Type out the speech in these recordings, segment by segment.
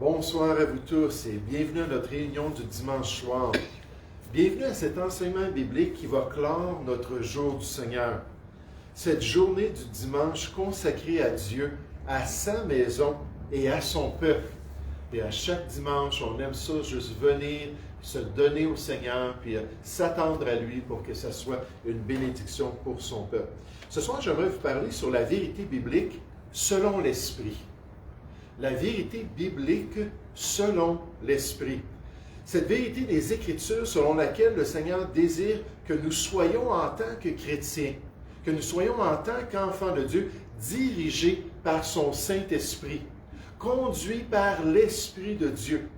Bonsoir à vous tous et bienvenue à notre réunion du dimanche soir. Bienvenue à cet enseignement biblique qui va clore notre jour du Seigneur. Cette journée du dimanche consacrée à Dieu, à sa maison et à son peuple. Et à chaque dimanche, on aime ça, juste venir, se donner au Seigneur, puis s'attendre à lui pour que ça soit une bénédiction pour son peuple. Ce soir, j'aimerais vous parler sur la vérité biblique selon l'Esprit. La vérité biblique selon l'Esprit. Cette vérité des Écritures selon laquelle le Seigneur désire que nous soyons en tant que chrétiens, que nous soyons en tant qu'enfants de Dieu, dirigés par son Saint-Esprit, conduits par l'Esprit de Dieu,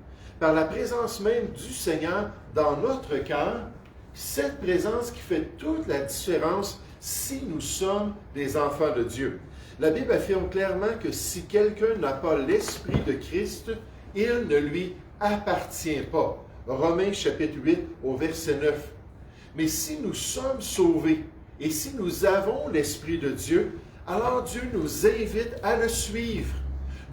par la présence même du Seigneur dans notre cœur, cette présence qui fait toute la différence si nous sommes des enfants de Dieu. La Bible affirme clairement que si quelqu'un n'a pas l'Esprit de Christ, il ne lui appartient pas. Romains chapitre 8 au verset 9. Mais si nous sommes sauvés et si nous avons l'Esprit de Dieu, alors Dieu nous invite à le suivre,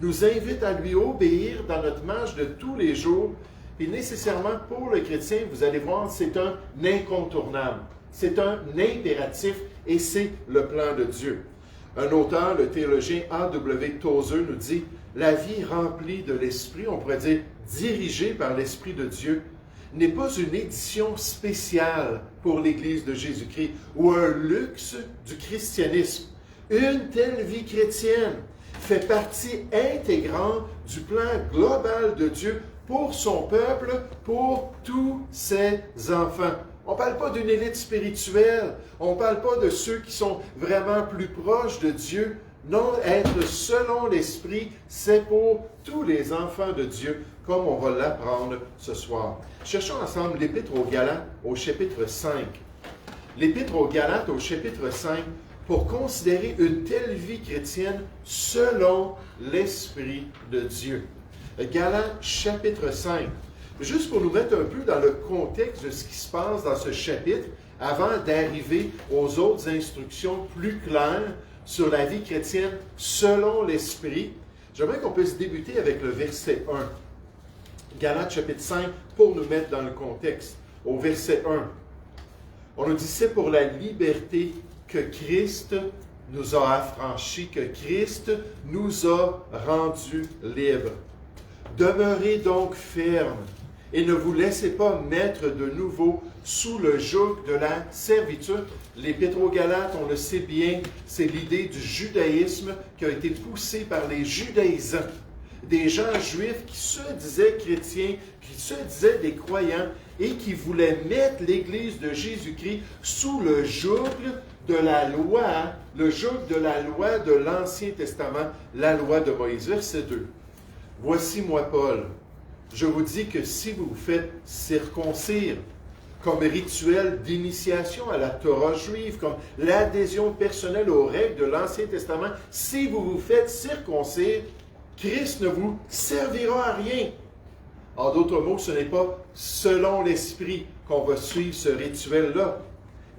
nous invite à lui obéir dans notre marche de tous les jours. Et nécessairement pour le chrétien, vous allez voir, c'est un incontournable, c'est un impératif et c'est le plan de Dieu. Un auteur, le théologien A.W. Tozer, nous dit « La vie remplie de l'Esprit, on pourrait dire dirigée par l'Esprit de Dieu, n'est pas une édition spéciale pour l'Église de Jésus-Christ ou un luxe du christianisme. Une telle vie chrétienne fait partie intégrante du plan global de Dieu pour son peuple, pour tous ses enfants. » On ne parle pas d'une élite spirituelle, on ne parle pas de ceux qui sont vraiment plus proches de Dieu. Non, être selon l'Esprit, c'est pour tous les enfants de Dieu, comme on va l'apprendre ce soir. Cherchons ensemble l'Épître aux Galates au chapitre 5. L'Épître aux Galates au chapitre 5, pour considérer une telle vie chrétienne selon l'Esprit de Dieu. Galates chapitre 5. Juste pour nous mettre un peu dans le contexte de ce qui se passe dans ce chapitre, avant d'arriver aux autres instructions plus claires sur la vie chrétienne selon l'Esprit, j'aimerais qu'on puisse débuter avec le verset 1. Galates chapitre 5, pour nous mettre dans le contexte. Au verset 1, on nous dit « C'est pour la liberté que Christ nous a affranchis, que Christ nous a rendus libres. Demeurez donc fermes. Et ne vous laissez pas mettre de nouveau sous le joug de la servitude. » L'Épître aux Galates, on le sait bien, c'est l'idée du judaïsme qui a été poussée par les judaïsants. Des gens juifs qui se disaient chrétiens, qui se disaient des croyants et qui voulaient mettre l'Église de Jésus-Christ sous le joug de la loi, le joug de la loi de l'Ancien Testament, la loi de Moïse. Verset 2. « Voici moi, Paul. Je vous dis que si vous vous faites circoncire comme rituel d'initiation à la Torah juive, comme l'adhésion personnelle aux règles de l'Ancien Testament, si vous vous faites circoncire, Christ ne vous servira à rien. » En d'autres mots, ce n'est pas selon l'Esprit qu'on va suivre ce rituel-là.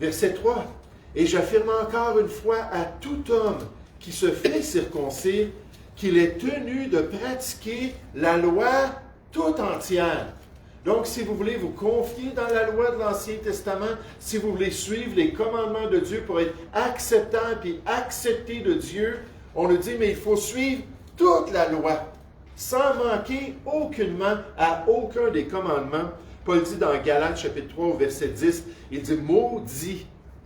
Verset 3. « Et j'affirme encore une fois à tout homme qui se fait circoncire qu'il est tenu de pratiquer la loi tout entière. » Donc, si vous voulez vous confier dans la loi de l'Ancien Testament, si vous voulez suivre les commandements de Dieu pour être acceptable et accepté de Dieu, on nous dit, mais il faut suivre toute la loi, sans manquer aucunement à aucun des commandements. Paul dit dans Galates chapitre 3 au verset 10, il dit, « Maudit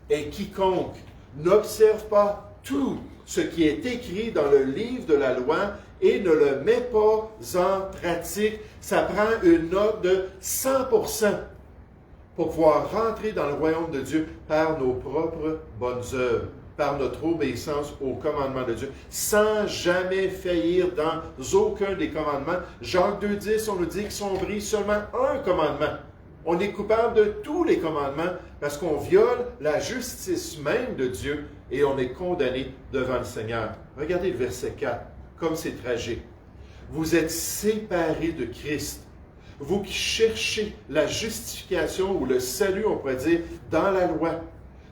est quiconque n'observe pas tout ce qui est écrit dans le livre de la loi et ne le met pas en pratique. » Ça prend une note de 100% pour pouvoir rentrer dans le royaume de Dieu par nos propres bonnes œuvres, par notre obéissance aux commandements de Dieu, sans jamais faillir dans aucun des commandements. Jacques 2,10, on nous dit qu'on brise seulement un commandement. On est coupable de tous les commandements parce qu'on viole la justice même de Dieu et on est condamné devant le Seigneur. Regardez le verset 4, comme c'est tragique. « Vous êtes séparés de Christ, vous qui cherchez la justification ou le salut, on pourrait dire, dans la loi.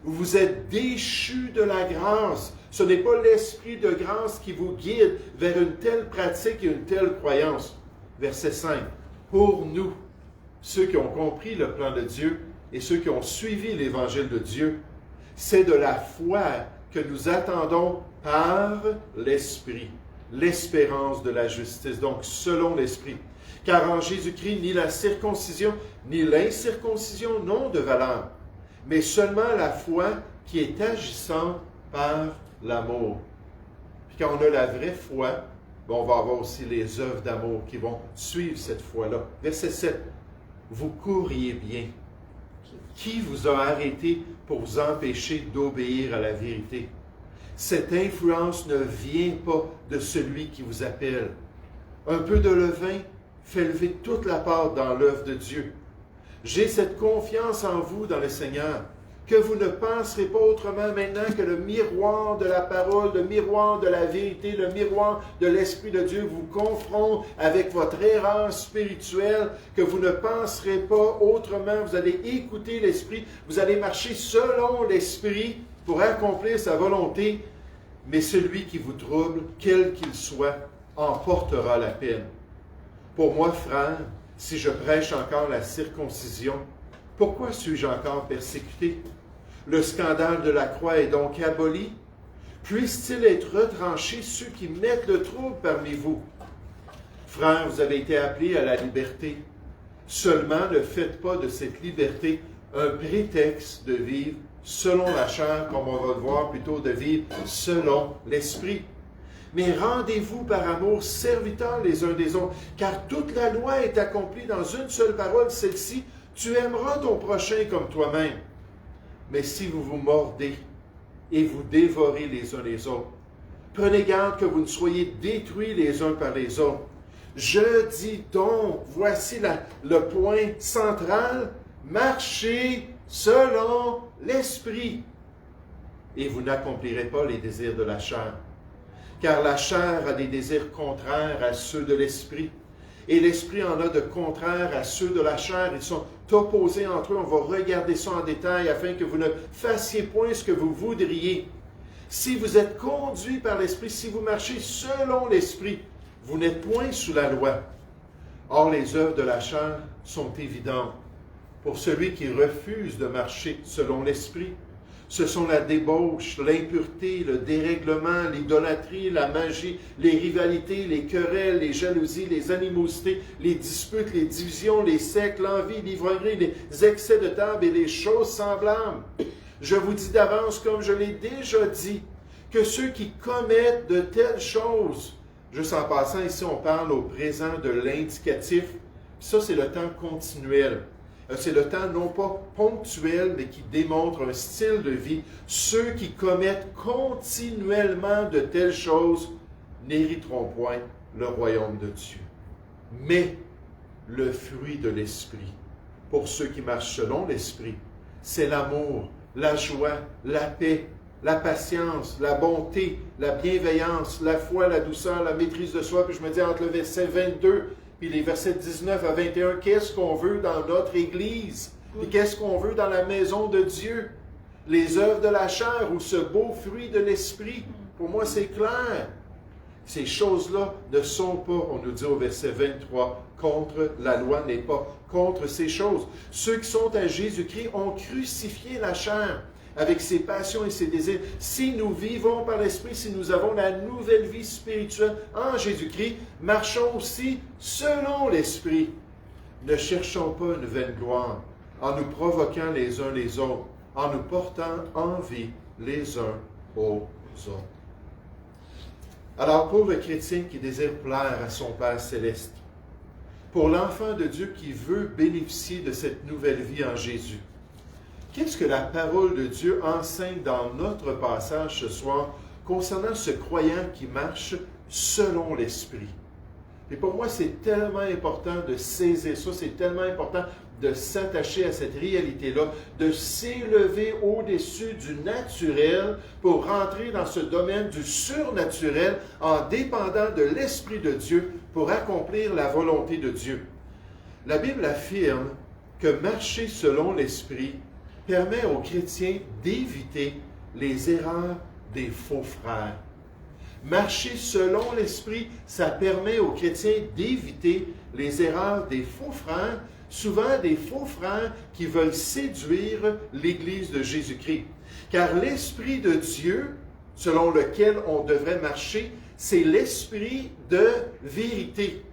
Vous êtes déchus de la grâce. Ce n'est pas l'esprit de grâce qui vous guide vers une telle pratique et une telle croyance. » verset 5. Pour nous, ceux qui ont compris le plan de Dieu et ceux qui ont suivi l'Évangile de Dieu, c'est de la foi que nous attendons par l'Esprit, l'espérance de la justice, donc selon l'Esprit. Car en Jésus-Christ, ni la circoncision, ni l'incirconcision n'ont de valeur, mais seulement la foi qui est agissante par l'amour. Puis quand on a la vraie foi, on va avoir aussi les œuvres d'amour qui vont suivre cette foi-là. Verset 7. Vous courriez bien. Qui vous a arrêté pour vous empêcher d'obéir à la vérité? Cette influence ne vient pas de celui qui vous appelle. Un peu de levain fait lever toute la pâte dans l'œuvre de Dieu. J'ai cette confiance en vous dans le Seigneur, que vous ne penserez pas autrement maintenant que le miroir de la parole, le miroir de la vérité, le miroir de l'Esprit de Dieu vous confronte avec votre erreur spirituelle, que vous ne penserez pas autrement, vous allez écouter l'Esprit, vous allez marcher selon l'Esprit pour accomplir sa volonté, mais celui qui vous trouble, quel qu'il soit, en portera la peine. Pour moi, frère, si je prêche encore la circoncision, pourquoi suis-je encore persécuté? Le scandale de la croix est donc aboli. Puisse-t-il être retranché ceux qui mettent le trouble parmi vous? Frères, vous avez été appelés à la liberté. Seulement ne faites pas de cette liberté un prétexte de vivre selon la chair, comme on va le voir, plutôt de vivre selon l'Esprit. Mais rendez-vous par amour serviteurs les uns des autres, car toute la loi est accomplie dans une seule parole, celle-ci: tu aimeras ton prochain comme toi-même. Mais si vous vous mordez et vous dévorez les uns les autres, prenez garde que vous ne soyez détruits les uns par les autres. Je dis donc, voici le point central, marchez selon l'Esprit, et vous n'accomplirez pas les désirs de la chair. Car la chair a des désirs contraires à ceux de l'Esprit, et l'Esprit en a de contraires à ceux de la chair. Ils sont opposés entre eux. On va regarder ça en détail afin que vous ne fassiez point ce que vous voudriez. Si vous êtes conduits par l'Esprit, si vous marchez selon l'Esprit, vous n'êtes point sous la loi. Or, les œuvres de la chair sont évidentes. Pour celui qui refuse de marcher selon l'Esprit, ce sont la débauche, l'impureté, le dérèglement, l'idolâtrie, la magie, les rivalités, les querelles, les jalousies, les animosités, les disputes, les divisions, les sectes, l'envie, l'ivrognerie, les excès de table et les choses semblables. Je vous dis d'avance, comme je l'ai déjà dit, que ceux qui commettent de telles choses, juste en passant ici, on parle au présent de l'indicatif, ça c'est le temps continuel. C'est le temps non pas ponctuel, mais qui démontre un style de vie. Ceux qui commettent continuellement de telles choses n'hériteront point le royaume de Dieu. Mais le fruit de l'Esprit, pour ceux qui marchent selon l'Esprit, c'est l'amour, la joie, la paix, la patience, la bonté, la bienveillance, la foi, la douceur, la maîtrise de soi. Puis je me dis entre le verset 22 puis les versets 19 à 21, qu'est-ce qu'on veut dans notre Église? Et qu'est-ce qu'on veut dans la maison de Dieu? Les œuvres de la chair ou ce beau fruit de l'Esprit? Pour moi, c'est clair. Ces choses-là ne sont pas, on nous dit au verset 23, contre la loi, n'est pas contre ces choses. Ceux qui sont à Jésus-Christ ont crucifié la chair avec ses passions et ses désirs. Si nous vivons par l'Esprit, si nous avons la nouvelle vie spirituelle en Jésus-Christ, marchons aussi selon l'Esprit. Ne cherchons pas une vaine gloire en nous provoquant les uns les autres, en nous portant envie les uns aux autres. Alors, pour le chrétien qui désire plaire à son Père céleste, pour l'enfant de Dieu qui veut bénéficier de cette nouvelle vie en Jésus, qu'est-ce que la parole de Dieu enseigne dans notre passage ce soir concernant ce croyant qui marche selon l'Esprit? Et pour moi, c'est tellement important de saisir ça, c'est tellement important de s'attacher à cette réalité-là, de s'élever au-dessus du naturel pour rentrer dans ce domaine du surnaturel en dépendant de l'Esprit de Dieu pour accomplir la volonté de Dieu. La Bible affirme que marcher selon l'Esprit permet aux chrétiens d'éviter les erreurs des faux frères. Marcher selon l'Esprit, ça permet aux chrétiens d'éviter les erreurs des faux frères, souvent des faux frères qui veulent séduire l'Église de Jésus-Christ. Car l'Esprit de Dieu, selon lequel on devrait marcher, c'est l'Esprit de vérité.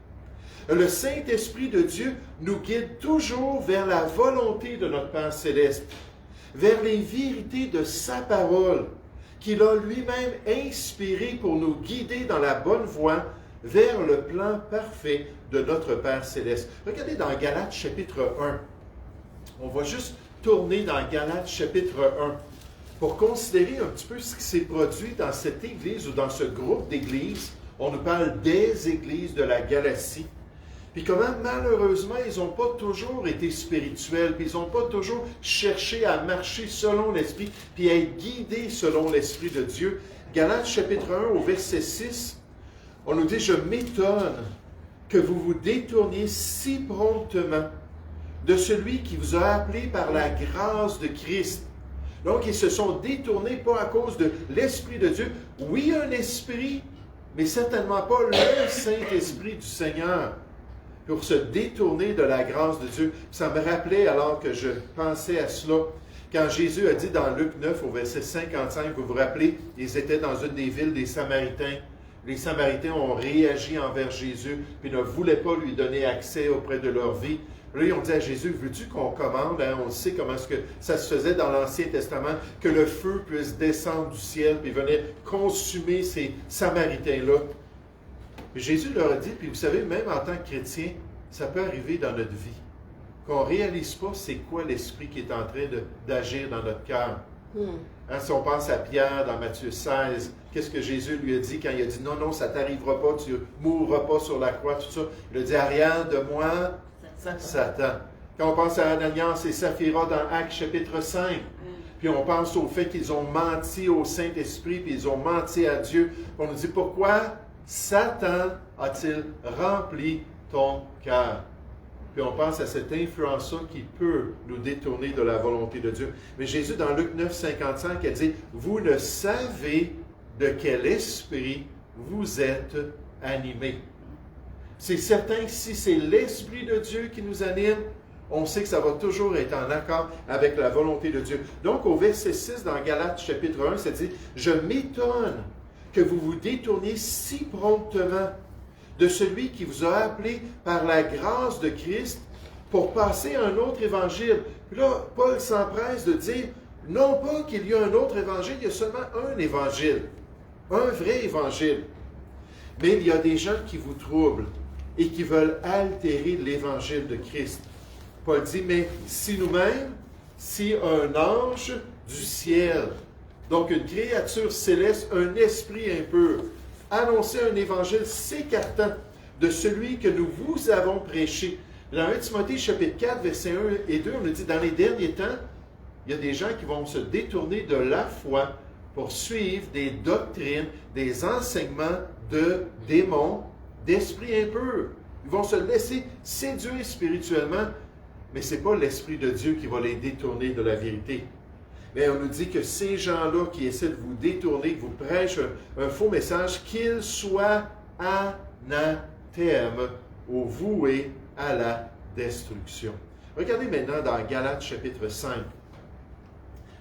Le Saint-Esprit de Dieu nous guide toujours vers la volonté de notre Père céleste, vers les vérités de sa parole, qu'il a lui-même inspiré pour nous guider dans la bonne voie vers le plan parfait de notre Père céleste. Regardez dans Galates chapitre 1. On va juste tourner dans Galates chapitre 1 pour considérer un petit peu ce qui s'est produit dans cette église ou dans ce groupe d'églises. On nous parle des églises de la Galatie. Puis comment, malheureusement, ils n'ont pas toujours été spirituels, puis ils n'ont pas toujours cherché à marcher selon l'Esprit, puis à être guidés selon l'Esprit de Dieu. Galates chapitre 1 au verset 6, on nous dit « Je m'étonne que vous vous détourniez si promptement de celui qui vous a appelé par la grâce de Christ. » Donc, ils se sont détournés pas à cause de l'Esprit de Dieu. Oui, un esprit, mais certainement pas le Saint-Esprit du Seigneur, pour se détourner de la grâce de Dieu. Ça me rappelait, alors que je pensais à cela, quand Jésus a dit dans Luc 9, au verset 55, vous vous rappelez, ils étaient dans une des villes des Samaritains. Les Samaritains ont réagi envers Jésus, puis ne voulaient pas lui donner accès auprès de leur vie. Là, ils ont dit à Jésus, veux-tu qu'on commande, on sait comment est-ce que ça se faisait dans l'Ancien Testament, que le feu puisse descendre du ciel, puis venir consumer ces Samaritains-là. Puis Jésus leur a dit, puis vous savez, même en tant que chrétien, ça peut arriver dans notre vie, qu'on ne réalise pas c'est quoi l'Esprit qui est en train d'agir dans notre cœur. Hein, si on pense à Pierre dans Matthieu 16, qu'est-ce que Jésus lui a dit quand il a dit « Non, non, ça ne t'arrivera pas, tu ne mourras pas sur la croix, tout ça. » Il a dit « Arrière de moi, Satan. » Quand on pense à Ananias et Saphira dans Actes chapitre 5, puis on pense au fait qu'ils ont menti au Saint-Esprit, puis ils ont menti à Dieu. On nous dit « Pourquoi Satan a-t-il rempli ton cœur? » Puis on pense à cette influence-là qui peut nous détourner de la volonté de Dieu. Mais Jésus, dans Luc 9, 55, a dit « Vous ne savez de quel esprit vous êtes animés. » C'est certain que si c'est l'Esprit de Dieu qui nous anime, on sait que ça va toujours être en accord avec la volonté de Dieu. Donc, au verset 6 dans Galates chapitre 1, ça dit « Je m'étonne que vous vous détourniez si promptement de celui qui vous a appelé par la grâce de Christ pour passer à un autre évangile. » Puis là, Paul s'empresse de dire, non pas qu'il y a un autre évangile, il y a seulement un évangile, un vrai évangile. Mais il y a des gens qui vous troublent et qui veulent altérer l'évangile de Christ. Paul dit, mais si nous-mêmes, si un ange du ciel, donc une créature céleste, un esprit impur, annoncer un évangile s'écartant de celui que nous vous avons prêché. Dans 1 Timothée chapitre 4, versets 1 et 2, on nous dit, dans les derniers temps, il y a des gens qui vont se détourner de la foi pour suivre des doctrines, des enseignements de démons, d'esprits impurs. Ils vont se laisser séduire spirituellement, mais ce n'est pas l'Esprit de Dieu qui va les détourner de la vérité. Mais on nous dit que ces gens-là qui essaient de vous détourner, qui vous prêchent un faux message, qu'ils soient anathèmes ou voués à la destruction. Regardez maintenant dans Galates chapitre 5.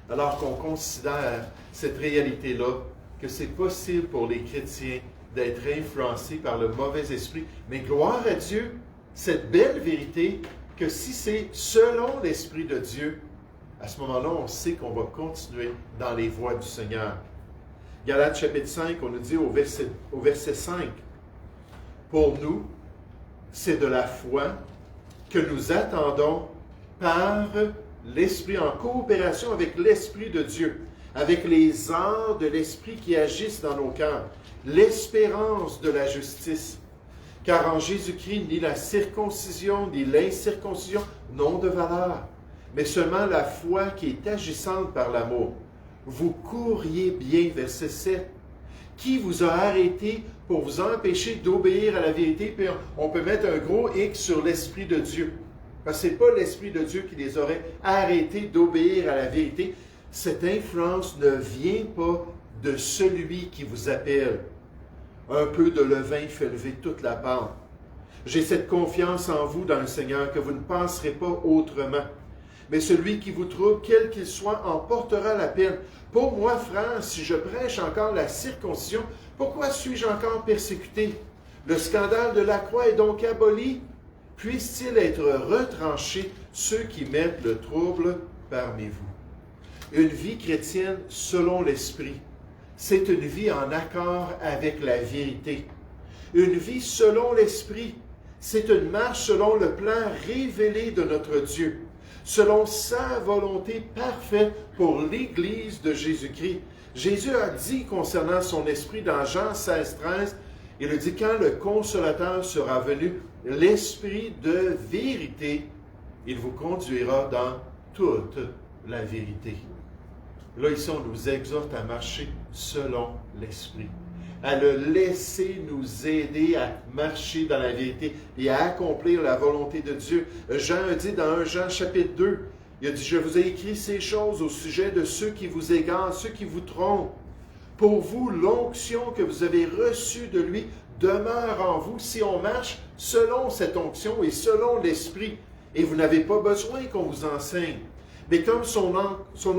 Alors qu'on considère cette réalité-là, que c'est possible pour les chrétiens d'être influencés par le mauvais esprit, mais gloire à Dieu, cette belle vérité, que si c'est selon l'Esprit de Dieu, à ce moment-là, on sait qu'on va continuer dans les voies du Seigneur. Galates chapitre 5, on nous dit au verset 5, « Pour nous, c'est de la foi que nous attendons par l'Esprit, en coopération avec l'Esprit de Dieu, avec les arts de l'Esprit qui agissent dans nos cœurs, l'espérance de la justice. Car en Jésus-Christ, ni la circoncision, ni l'incirconcision n'ont de valeur, mais seulement la foi qui est agissante par l'amour. Vous courriez bien, verset 7. Qui vous a arrêté pour vous empêcher d'obéir à la vérité? Puis on peut mettre un gros X sur l'Esprit de Dieu. Parce que ce n'est pas l'Esprit de Dieu qui les aurait arrêtés d'obéir à la vérité. Cette influence ne vient pas de celui qui vous appelle. Un peu de levain fait lever toute la pâte. J'ai cette confiance en vous dans le Seigneur que vous ne penserez pas autrement. Mais celui qui vous trouble, quel qu'il soit, en portera la peine. Pour moi, frère, si je prêche encore la circoncision, pourquoi suis-je encore persécuté? Le scandale de la croix est donc aboli. Puisse-t-il être retranché ceux qui mettent le trouble parmi vous? Une vie chrétienne selon l'Esprit, c'est une vie en accord avec la vérité. Une vie selon l'Esprit, c'est une marche selon le plan révélé de notre Dieu, selon sa volonté parfaite pour l'Église de Jésus-Christ. Jésus a dit concernant son Esprit dans Jean 16, 13, il a dit, quand le Consolateur sera venu, l'Esprit de vérité, il vous conduira dans toute la vérité. Là, ici, on nous exhorte à marcher selon l'Esprit, à le laisser nous aider à marcher dans la vérité et à accomplir la volonté de Dieu. Jean a dit dans 1 Jean chapitre 2, il a dit, je vous ai écrit ces choses au sujet de ceux qui vous égarent, ceux qui vous trompent. Pour vous, l'onction que vous avez reçue de lui demeure en vous si on marche selon cette onction et selon l'Esprit. Et vous n'avez pas besoin qu'on vous enseigne. Mais comme son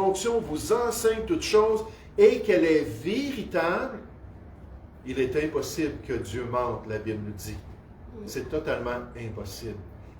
onction vous enseigne toutes choses et qu'elle est véritable, il est impossible que Dieu mente, la Bible nous dit. C'est totalement impossible.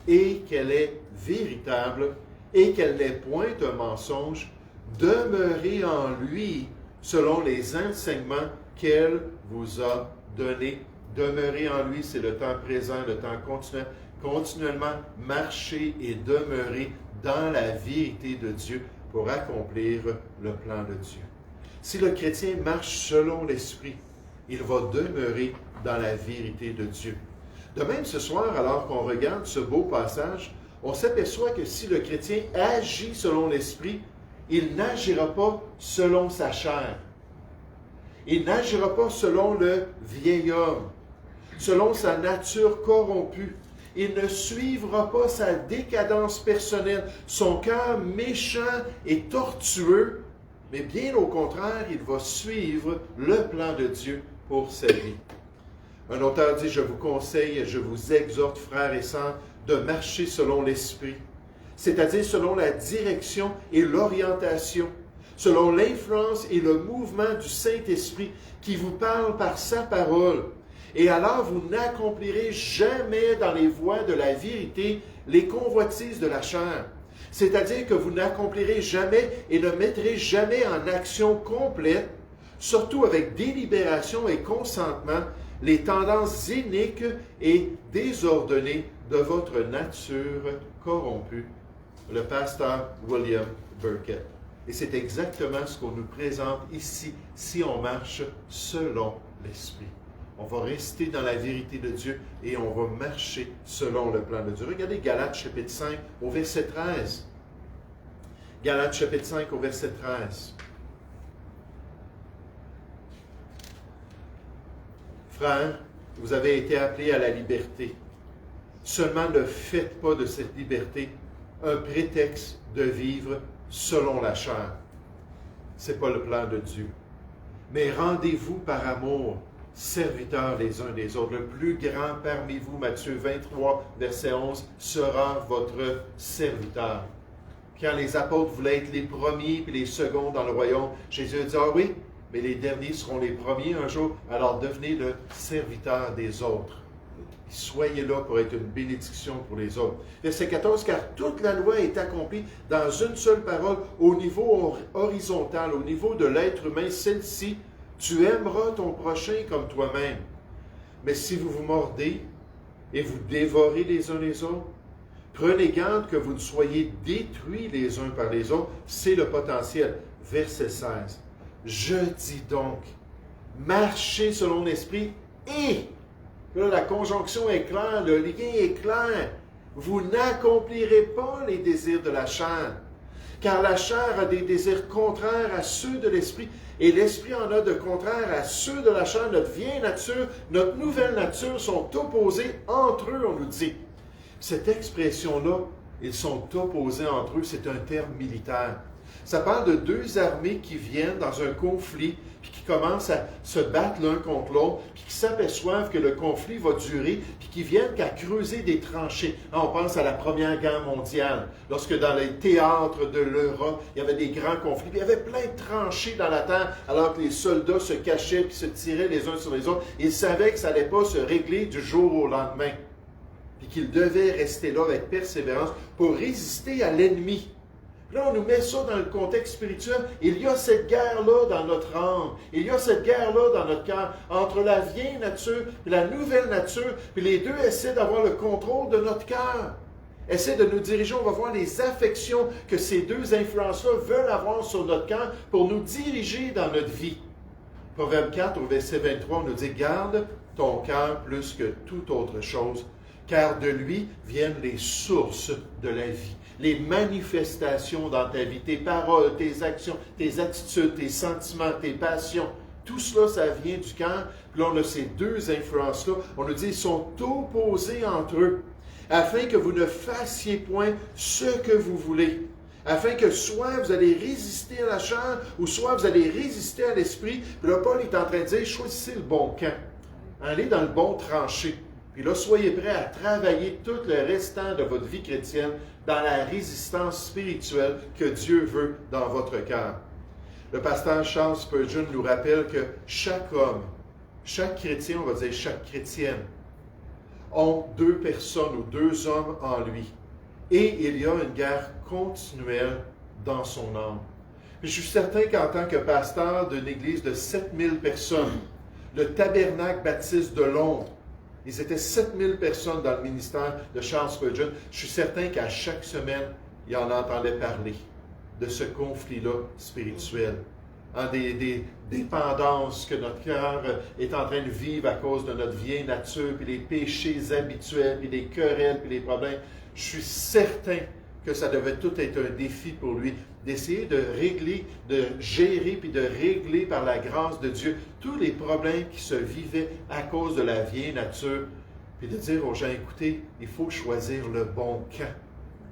Et qu'elle est véritable et qu'elle n'est point un mensonge, demeurez en lui selon les enseignements qu'elle vous a donnés. Demeurer en lui, c'est le temps présent, le temps continuel. Continuellement marcher et demeurer dans la vérité de Dieu pour accomplir le plan de Dieu. Si le chrétien marche selon l'Esprit, il va demeurer dans la vérité de Dieu. De même, ce soir, alors qu'on regarde ce beau passage, on s'aperçoit que si le chrétien agit selon l'Esprit, il n'agira pas selon sa chair. Il n'agira pas selon le vieil homme, selon sa nature corrompue. Il ne suivra pas sa décadence personnelle, son cœur méchant et tortueux, mais bien au contraire, il va suivre le plan de Dieu pour sa vie. Un auteur dit, je vous conseille et je vous exhorte, frères et sœurs, de marcher selon l'Esprit, c'est-à-dire selon la direction et l'orientation, selon l'influence et le mouvement du Saint-Esprit qui vous parle par sa parole. Et alors vous n'accomplirez jamais dans les voies de la vérité les convoitises de la chair. C'est-à-dire que vous n'accomplirez jamais et ne mettrez jamais en action complète, surtout avec délibération et consentement, les tendances iniques et désordonnées de votre nature corrompue. Le pasteur William Burkett. Et c'est exactement ce qu'on nous présente ici, si on marche selon l'Esprit. On va rester dans la vérité de Dieu et on va marcher selon le plan de Dieu. Regardez Galates chapitre 5 au verset 13. Galates chapitre 5 au verset 13. Frères, vous avez été appelés à la liberté. Seulement ne faites pas de cette liberté un prétexte de vivre selon la chair. Ce n'est pas le plan de Dieu. Mais rendez-vous par amour, serviteurs les uns des autres. Le plus grand parmi vous, Matthieu 23, verset 11, sera votre serviteur. Quand les apôtres voulaient être les premiers puis les seconds dans le royaume, Jésus a dit, ah oui, mais les derniers seront les premiers un jour, alors devenez le serviteur des autres. Soyez là pour être une bénédiction pour les autres. Verset 14, car toute la loi est accomplie dans une seule parole au niveau horizontal, au niveau de l'être humain, celle-ci, tu aimeras ton prochain comme toi-même. Mais si vous vous mordez et vous dévorez les uns les autres, prenez garde que vous ne soyez détruits les uns par les autres. C'est le potentiel. Verset 16. Je dis donc, marchez selon l'Esprit et, là, la conjonction est claire, le lien est clair. Vous n'accomplirez pas les désirs de la chair, car la chair a des désirs contraires à ceux de l'Esprit, et l'Esprit en a de contraires à ceux de la chair. Notre vieille nature, notre nouvelle nature sont opposés entre eux, on nous dit. Cette expression-là, ils sont opposés entre eux, c'est un terme militaire. Ça parle de deux armées qui viennent dans un conflit, puis qui commencent à se battre l'un contre l'autre, puis qui s'aperçoivent que le conflit va durer, puis qui viennent qu'à creuser des tranchées. On pense à la Première Guerre mondiale, lorsque dans les théâtres de l'Europe, il y avait des grands conflits, puis il y avait plein de tranchées dans la terre, alors que les soldats se cachaient, puis se tiraient les uns sur les autres. Ils savaient que ça n'allait pas se régler du jour au lendemain, puis qu'ils devaient rester là avec persévérance pour résister à l'ennemi. Là, on nous met ça dans le contexte spirituel. Il y a cette guerre-là dans notre âme. Il y a cette guerre-là dans notre cœur. Entre la vieille nature et la nouvelle nature. Puis les deux essaient d'avoir le contrôle de notre cœur. Essaient de nous diriger. On va voir les affections que ces deux influences-là veulent avoir sur notre cœur pour nous diriger dans notre vie. Proverbe 4, au verset 23, on nous dit « Garde ton cœur plus que toute autre chose, car de lui viennent les sources de la vie. » Les manifestations dans ta vie, tes paroles, tes actions, tes attitudes, tes sentiments, tes passions, tout cela, ça vient du cœur. Puis là, on a ces deux influences-là. On nous dit, ils sont opposés entre eux, afin que vous ne fassiez point ce que vous voulez. Afin que soit vous allez résister à la chair, ou soit vous allez résister à l'esprit. Puis là, Paul est en train de dire, choisissez le bon camp. Allez dans le bon tranché. Puis là, soyez prêts à travailler tout le restant de votre vie chrétienne dans la résistance spirituelle que Dieu veut dans votre cœur. Le pasteur Charles Spurgeon nous rappelle que chaque homme, chaque chrétien, on va dire chaque chrétienne, ont deux personnes ou deux hommes en lui. Et il y a une guerre continuelle dans son âme. Puis je suis certain qu'en tant que pasteur d'une église de 7000 personnes, le Tabernacle baptiste de Londres, ils étaient 7000 personnes dans le ministère de Charles Spurgeon. Je suis certain qu'à chaque semaine, il en entendait parler de ce conflit-là spirituel. Des dépendances que notre cœur est en train de vivre à cause de notre vieille nature, puis les péchés habituels, puis les querelles, puis les problèmes. Je suis certain que ça devait tout être un défi pour lui, d'essayer de régler, de gérer, puis de régler par la grâce de Dieu tous les problèmes qui se vivaient à cause de la vieille nature, puis de dire aux gens, écoutez, il faut choisir le bon camp.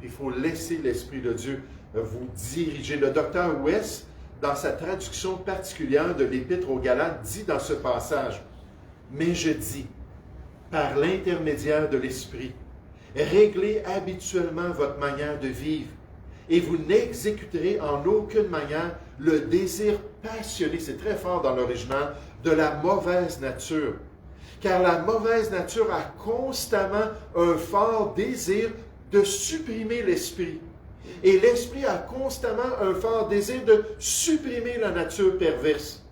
Il faut laisser l'Esprit de Dieu vous diriger. Le docteur West, dans sa traduction particulière de l'Épître aux Galates, dit dans ce passage, « Mais je dis, par l'intermédiaire de l'Esprit, réglez habituellement votre manière de vivre, et vous n'exécuterez en aucune manière le désir passionné, c'est très fort dans l'original, de la mauvaise nature. Car la mauvaise nature a constamment un fort désir de supprimer l'esprit. Et l'esprit a constamment un fort désir de supprimer la nature perverse.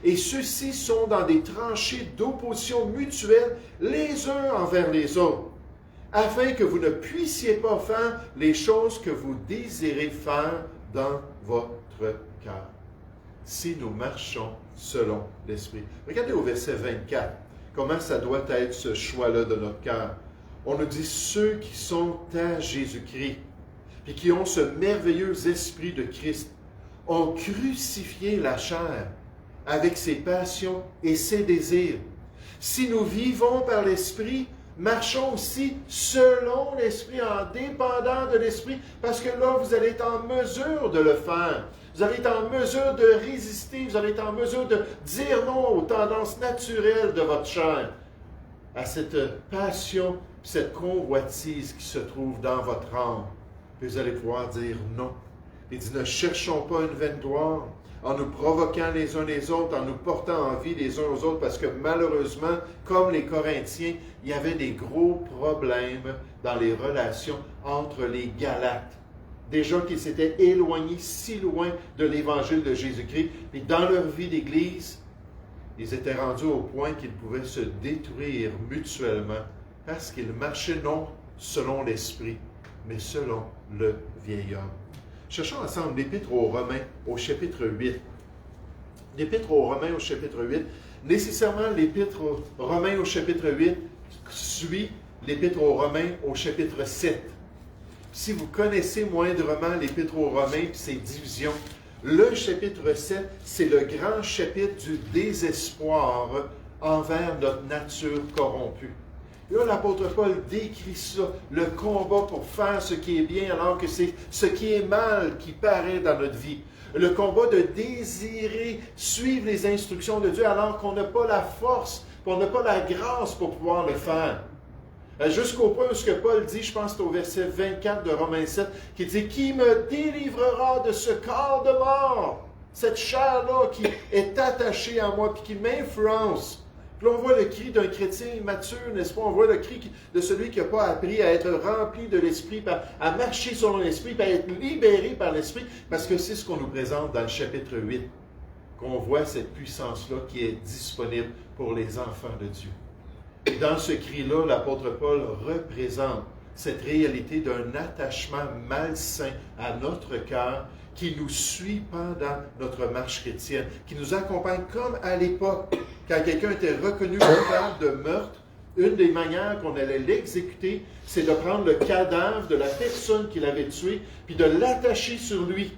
Et ceux-ci sont dans des tranchées d'opposition mutuelle les uns envers les autres, afin que vous ne puissiez pas faire les choses que vous désirez faire dans votre cœur. Si nous marchons selon l'Esprit. Regardez au verset 24, comment ça doit être ce choix-là de notre cœur. On nous dit ceux qui sont à Jésus-Christ, puis qui ont ce merveilleux esprit de Christ, ont crucifié la chair avec ses passions et ses désirs. Si nous vivons par l'Esprit, marchons aussi selon l'Esprit, en dépendant de l'Esprit, parce que là, vous allez être en mesure de le faire. Vous allez être en mesure de résister, vous allez être en mesure de dire non aux tendances naturelles de votre chair, à cette passion, cette convoitise qui se trouve dans votre âme. Puis vous allez pouvoir dire non. Il dit, ne cherchons pas une vaine gloire, en nous provoquant les uns les autres, en nous portant envie les uns aux autres, parce que malheureusement, comme les Corinthiens, il y avait des gros problèmes dans les relations entre les Galates. Des gens qui s'étaient éloignés si loin de l'Évangile de Jésus-Christ, et dans leur vie d'Église, ils étaient rendus au point qu'ils pouvaient se détruire mutuellement, parce qu'ils marchaient non selon l'Esprit, mais selon le vieil homme. Cherchons ensemble l'Épître aux Romains au chapitre 8. L'Épître aux Romains au chapitre 8. Nécessairement, l'Épître aux Romains au chapitre 8 suit l'Épître aux Romains au chapitre 7. Si vous connaissez moindrement l'Épître aux Romains et ses divisions, le chapitre 7, c'est le grand chapitre du désespoir envers notre nature corrompue. Et là, l'apôtre Paul décrit ça, le combat pour faire ce qui est bien alors que c'est ce qui est mal qui paraît dans notre vie. Le combat de désirer suivre les instructions de Dieu alors qu'on n'a pas la force, qu'on n'a pas la grâce pour pouvoir le faire. Jusqu'au point où ce que Paul dit, je pense que c'est au verset 24 de Romains 7, qui dit « Qui me délivrera de ce corps de mort? » Cette chair-là qui est attachée à moi puis qui m'influence. Puis là, on voit le cri d'un chrétien immature, n'est-ce pas? On voit le cri de celui qui n'a pas appris à être rempli de l'Esprit, à marcher selon l'Esprit, à être libéré par l'Esprit, parce que c'est ce qu'on nous présente dans le chapitre 8, qu'on voit cette puissance-là qui est disponible pour les enfants de Dieu. Et dans ce cri-là, l'apôtre Paul représente cette réalité d'un attachement malsain à notre cœur qui nous suit pendant notre marche chrétienne, qui nous accompagne comme à l'époque, quand quelqu'un était reconnu coupable de meurtre, une des manières qu'on allait l'exécuter, c'est de prendre le cadavre de la personne qui l'avait tué, puis de l'attacher sur lui.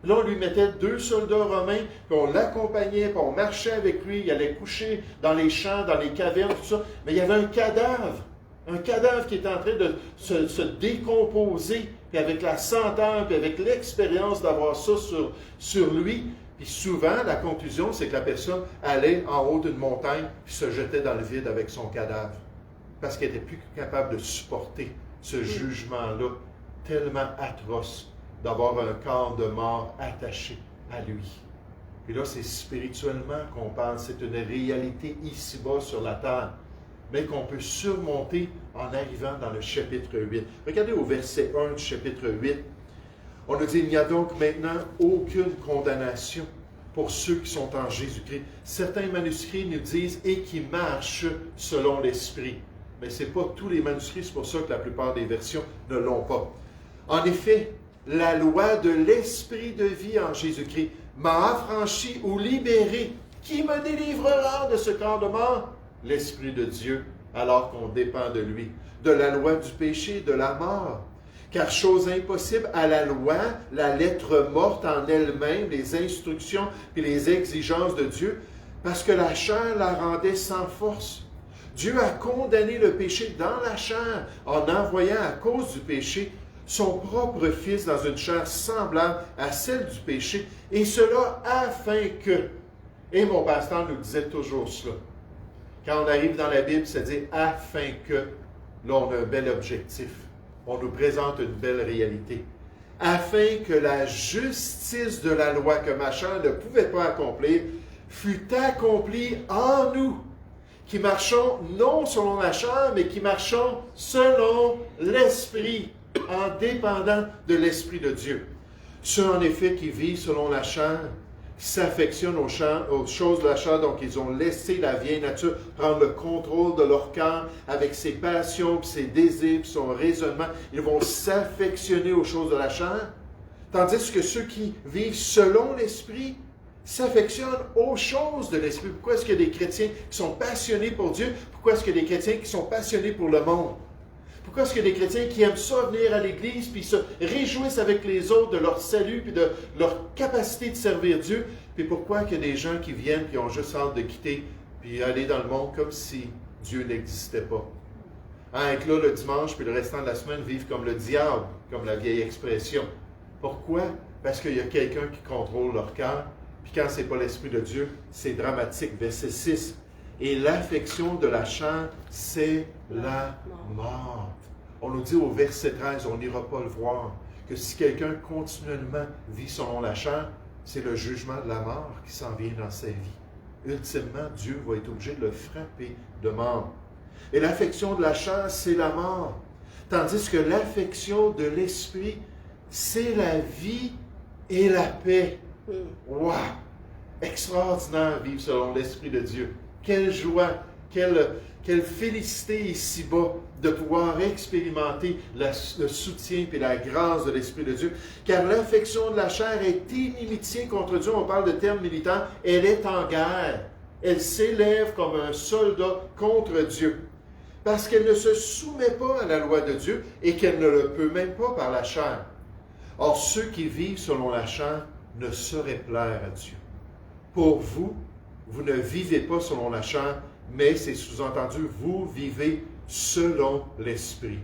Là, on lui mettait 2 soldats romains, puis on l'accompagnait, puis on marchait avec lui, il allait coucher dans les champs, dans les cavernes, tout ça. Mais il y avait un cadavre qui était en train de se décomposer, puis avec la senteur, puis avec l'expérience d'avoir ça sur lui. Puis souvent, la conclusion, c'est que la personne allait en haut d'une montagne, puis se jetait dans le vide avec son cadavre. Parce qu'elle n'était plus capable de supporter ce jugement-là tellement atroce d'avoir un corps de mort attaché à lui. Puis là, c'est spirituellement qu'on parle, c'est une réalité ici-bas sur la terre, mais qu'on peut surmonter en arrivant dans le chapitre 8. Regardez au verset 1 du chapitre 8. On nous dit, il n'y a donc maintenant aucune condamnation pour ceux qui sont en Jésus-Christ. Certains manuscrits nous disent, et qui marchent selon l'Esprit. Mais ce n'est pas tous les manuscrits, c'est pour ça que la plupart des versions ne l'ont pas. En effet, la loi de l'Esprit de vie en Jésus-Christ m'a affranchi ou libéré. Qui me délivrera de ce corps de mort? L'Esprit de Dieu, alors qu'on dépend de lui. De la loi du péché, de la mort. Car chose impossible à la loi, la lettre morte en elle-même, les instructions et les exigences de Dieu, parce que la chair la rendait sans force. Dieu a condamné le péché dans la chair en envoyant à cause du péché son propre Fils dans une chair semblable à celle du péché, et cela afin que, et mon pasteur nous disait toujours cela, quand on arrive dans la Bible, ça dit « afin que », là on a un bel objectif, on nous présente une belle réalité, afin que la justice de la loi que ma chair ne pouvait pas accomplir, fût accomplie en nous, qui marchons non selon la chair, mais qui marchons selon l'Esprit, en dépendant de l'Esprit de Dieu. Ceux en effet qui vivent selon la chair, qui s'affectionnent aux choses de la chair, donc ils ont laissé la vieille nature prendre le contrôle de leur cœur avec ses passions, puis ses désirs, puis son raisonnement. Ils vont s'affectionner aux choses de la chair, tandis que ceux qui vivent selon l'Esprit s'affectionnent aux choses de l'Esprit. Pourquoi est-ce qu'il y a des chrétiens qui sont passionnés pour Dieu? Pourquoi est-ce qu'il y a des chrétiens qui sont passionnés pour le monde? Pourquoi est-ce qu'il y a des chrétiens qui aiment ça venir à l'Église, puis se réjouissent avec les autres de leur salut, puis de leur capacité de servir Dieu? Puis pourquoi il y a des gens qui viennent, puis ont juste hâte de quitter, puis aller dans le monde comme si Dieu n'existait pas? Être là le dimanche, puis le restant de la semaine, vivre comme le diable, comme la vieille expression. Pourquoi? Parce qu'il y a quelqu'un qui contrôle leur cœur, puis quand ce n'est pas l'Esprit de Dieu, c'est dramatique. Verset 6. Et l'affection de la chair, c'est la mort. On nous dit au verset 13, on n'ira pas le voir, que si quelqu'un continuellement vit selon la chair, c'est le jugement de la mort qui s'en vient dans sa vie. Ultimement, Dieu va être obligé de le frapper de mort. Et l'affection de la chair, c'est la mort. Tandis que l'affection de l'Esprit, c'est la vie et la paix. Wow! Extraordinaire vivre selon l'Esprit de Dieu. Quelle joie, quelle félicité ici-bas de pouvoir expérimenter le soutien et la grâce de l'Esprit de Dieu. Car l'affection de la chair est inimitié contre Dieu. On parle de termes militaires. Elle est en guerre. Elle s'élève comme un soldat contre Dieu. Parce qu'elle ne se soumet pas à la loi de Dieu et qu'elle ne le peut même pas par la chair. Or, ceux qui vivent selon la chair ne sauraient plaire à Dieu. Pour vous, vous ne vivez pas selon la chair, mais c'est sous-entendu, vous vivez selon l'Esprit.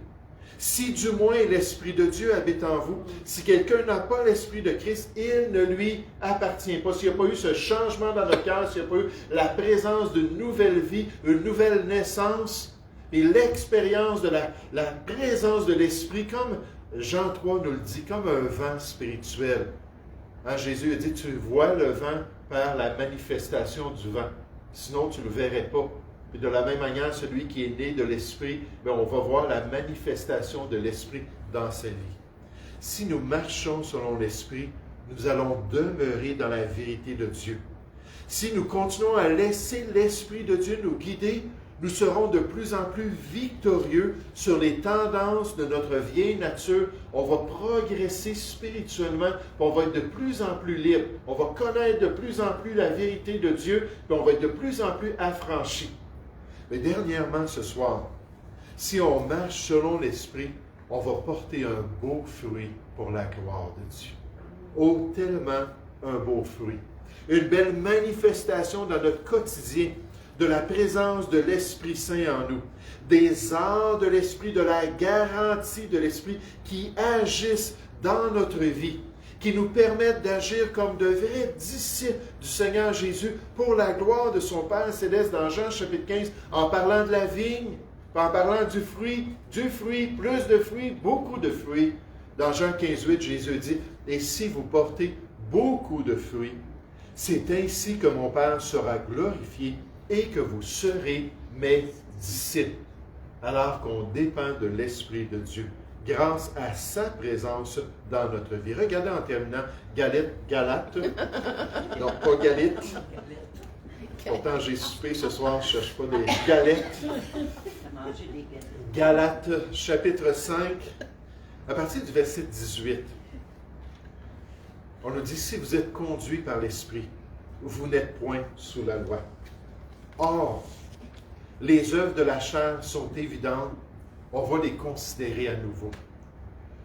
Si du moins l'Esprit de Dieu habite en vous, si quelqu'un n'a pas l'Esprit de Christ, il ne lui appartient pas. S'il n'y a pas eu ce changement dans notre cœur, s'il n'y a pas eu la présence d'une nouvelle vie, une nouvelle naissance, et l'expérience de la présence de l'Esprit, comme Jean 3 nous le dit, comme un vent spirituel. Hein, Jésus a dit, tu vois le vent par la manifestation du vent, sinon tu ne le verrais pas. Et de la même manière, celui qui est né de l'Esprit, bien, on va voir la manifestation de l'Esprit dans sa vie. Si nous marchons selon l'Esprit, nous allons demeurer dans la vérité de Dieu. Si nous continuons à laisser l'Esprit de Dieu nous guider, nous serons de plus en plus victorieux sur les tendances de notre vieille nature. On va progresser spirituellement, on va être de plus en plus libre. On va connaître de plus en plus la vérité de Dieu, puis on va être de plus en plus affranchi. Mais dernièrement, ce soir, si on marche selon l'Esprit, on va porter un beau fruit pour la gloire de Dieu. Oh, tellement un beau fruit. Une belle manifestation dans notre quotidien de la présence de l'Esprit Saint en nous. Des arts de l'Esprit, de la garantie de l'Esprit qui agissent dans notre vie, qui nous permettent d'agir comme de vrais disciples du Seigneur Jésus pour la gloire de son Père Céleste dans Jean chapitre 15, en parlant de la vigne, en parlant du fruit, plus de fruits, beaucoup de fruits. Dans Jean 15, 8, Jésus dit, « Et si vous portez beaucoup de fruits, c'est ainsi que mon Père sera glorifié et que vous serez mes disciples. » Alors qu'on dépend de l'Esprit de Dieu, grâce à sa présence dans notre vie. Regardez en terminant, Galates, non pas Galites. Pourtant j'ai soupé ce soir, je ne cherche pas des galettes. Galates, chapitre 5, à partir du verset 18. On nous dit, si vous êtes conduits par l'Esprit, vous n'êtes point sous la loi. Or, les œuvres de la chair sont évidentes, on va les considérer à nouveau.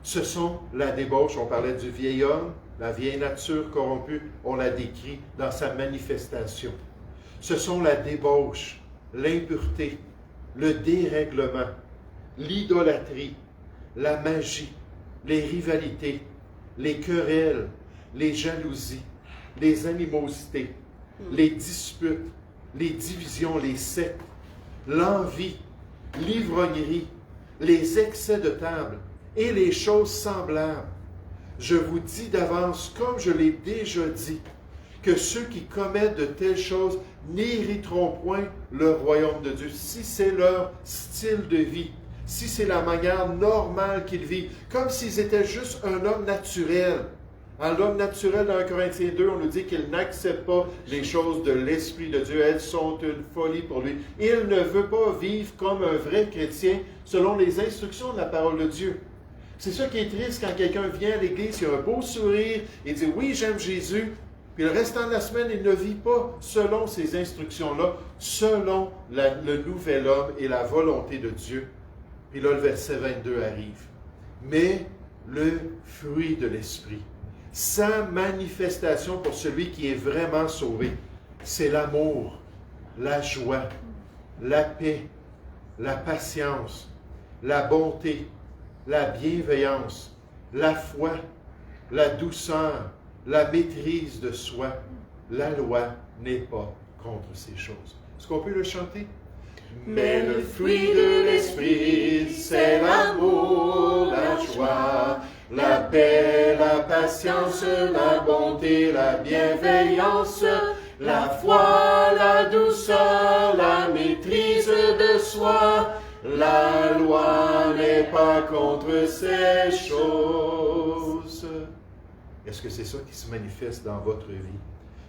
Ce sont la débauche, on parlait du vieil homme, la vieille nature corrompue, on la décrit dans sa manifestation. Ce sont la débauche, l'impureté, le dérèglement, l'idolâtrie, la magie, les rivalités, les querelles, les jalousies, les animosités, les disputes, les divisions, les sectes, l'envie, l'ivrognerie, les excès de table et les choses semblables. Je vous dis d'avance, comme je l'ai déjà dit, que ceux qui commettent de telles choses n'hériteront point le royaume de Dieu. Si c'est leur style de vie, si c'est la manière normale qu'ils vivent, comme s'ils étaient juste un homme naturel. L'homme naturel, dans 1 Corinthiens 2, on nous dit qu'il n'accepte pas les choses de l'Esprit de Dieu. Elles sont une folie pour lui. Il ne veut pas vivre comme un vrai chrétien selon les instructions de la parole de Dieu. C'est ça qui est triste quand quelqu'un vient à l'Église, il a un beau sourire, il dit « Oui, j'aime Jésus », puis le restant de la semaine, il ne vit pas selon ces instructions-là, selon le nouvel homme et la volonté de Dieu. Puis là, le verset 22 arrive. Mais le fruit de l'Esprit, sa manifestation pour celui qui est vraiment sauvé, c'est l'amour, la joie, la paix, la patience, la bonté, la bienveillance, la foi, la douceur, la maîtrise de soi. La loi n'est pas contre ces choses. Est-ce qu'on peut le chanter? Mais le fruit de l'Esprit, c'est l'amour, la joie, la paix, la patience, la bonté, la bienveillance, la foi, la douceur, la maîtrise de soi. La loi n'est pas contre ces choses. Est-ce que c'est ça qui se manifeste dans votre vie?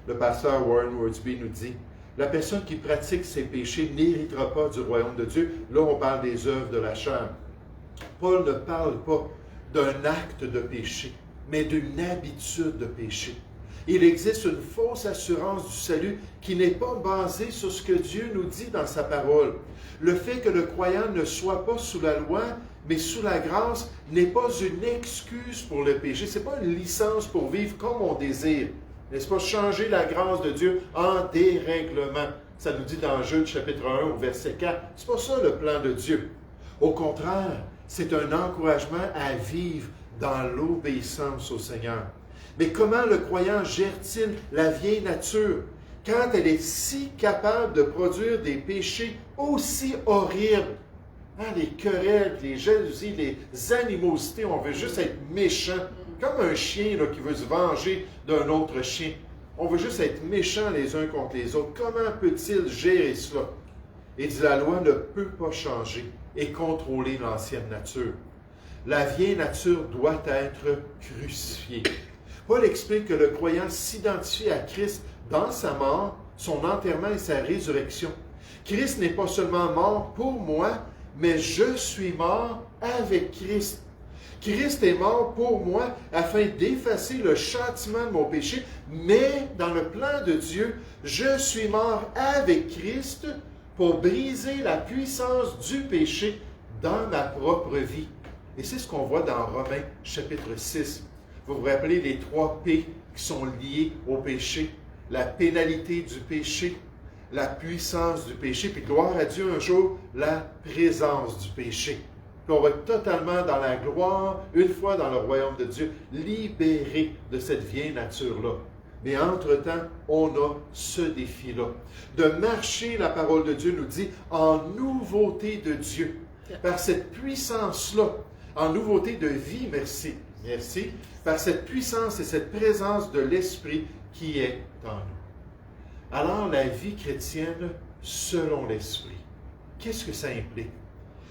Le pasteur Warren Wiersbe nous dit, la personne qui pratique ses péchés n'héritera pas du royaume de Dieu. Là, on parle des œuvres de la chair. Paul ne parle pas d'un acte de péché, mais d'une habitude de péché. Il existe une fausse assurance du salut qui n'est pas basée sur ce que Dieu nous dit dans sa parole. Le fait que le croyant ne soit pas sous la loi, mais sous la grâce, n'est pas une excuse pour le péché. Ce n'est pas une licence pour vivre comme on désire. N'est-ce pas? Changer la grâce de Dieu en dérèglement. Ça nous dit dans Jude chapitre 1 au verset 4. C'est pas ça le plan de Dieu. Au contraire, c'est un encouragement à vivre dans l'obéissance au Seigneur. Mais comment le croyant gère-t-il la vieille nature quand elle est si capable de produire des péchés aussi horribles? Les querelles, les jalousies, les animosités, on veut juste être méchant. Comme un chien là, qui veut se venger d'un autre chien. On veut juste être méchants les uns contre les autres. Comment peut-il gérer cela? Et dit la loi ne peut pas changer et contrôler l'ancienne nature. La vieille nature doit être crucifiée. Paul explique que le croyant s'identifie à Christ dans sa mort, son enterrement et sa résurrection. Christ n'est pas seulement mort pour moi, mais je suis mort avec Christ. Christ est mort pour moi afin d'effacer le châtiment de mon péché, mais dans le plan de Dieu, je suis mort avec Christ pour briser la puissance du péché dans ma propre vie. Et c'est ce qu'on voit dans Romains chapitre 6. Vous vous rappelez les 3 P qui sont liés au péché. La pénalité du péché, la puissance du péché, puis gloire à Dieu un jour, la présence du péché. Puis on va être totalement dans la gloire, une fois dans le royaume de Dieu, libéré de cette vieille nature-là. Mais entre-temps, on a ce défi-là. De marcher, la parole de Dieu nous dit, en nouveauté de Dieu. Par cette puissance-là, en nouveauté de vie, merci, par cette puissance et cette présence de l'Esprit qui est en nous. Alors, la vie chrétienne selon l'Esprit, qu'est-ce que ça implique?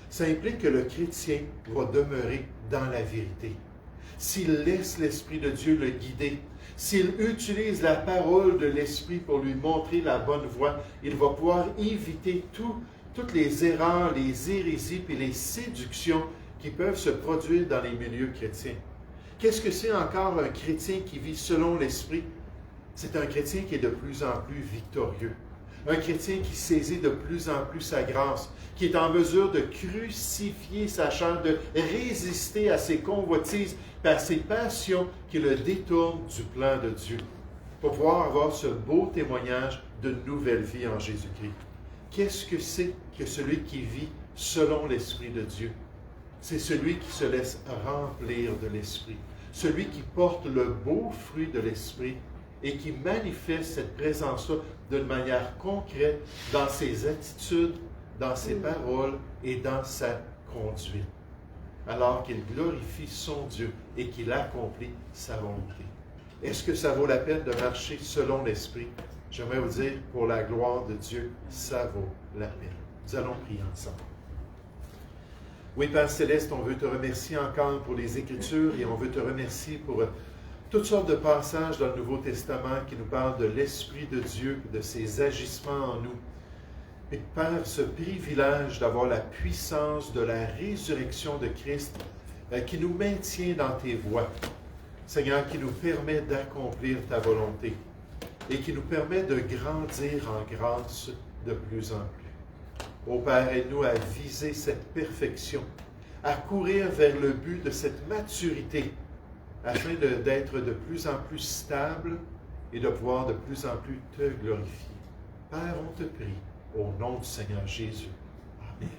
Ça implique que le chrétien va demeurer dans la vérité. S'il laisse l'Esprit de Dieu le guider, s'il utilise la parole de l'Esprit pour lui montrer la bonne voie, il va pouvoir éviter toutes les erreurs, les hérésies et les séductions qui peuvent se produire dans les milieux chrétiens. Qu'est-ce que c'est encore un chrétien qui vit selon l'Esprit? C'est un chrétien qui est de plus en plus victorieux. Un chrétien qui saisit de plus en plus sa grâce, qui est en mesure de crucifier sa chair, de résister à ses convoitises, à ses passions qui le détournent du plan de Dieu, pour pouvoir avoir ce beau témoignage de nouvelle vie en Jésus-Christ. Qu'est-ce que c'est que celui qui vit selon l'Esprit de Dieu? C'est celui qui se laisse remplir de l'Esprit, celui qui porte le beau fruit de l'Esprit et qui manifeste cette présence-là d'une manière concrète dans ses attitudes, dans ses paroles et dans sa conduite, alors qu'il glorifie son Dieu et qu'il accomplit sa volonté. Est-ce que ça vaut la peine de marcher selon l'Esprit? J'aimerais vous dire, pour la gloire de Dieu, ça vaut la peine. Nous allons prier ensemble. Oui, Père Céleste, on veut te remercier encore pour les Écritures et on veut te remercier pour toutes sortes de passages dans le Nouveau Testament qui nous parlent de l'Esprit de Dieu, de ses agissements en nous. Et Père, ce privilège d'avoir la puissance de la résurrection de Christ qui nous maintient dans tes voies. Seigneur, qui nous permet d'accomplir ta volonté et qui nous permet de grandir en grâce de plus en plus. Ô Père, aide-nous à viser cette perfection, à courir vers le but de cette maturité, afin d'être de plus en plus stable et de pouvoir de plus en plus te glorifier. Père, on te prie, au nom du Seigneur Jésus. Amen.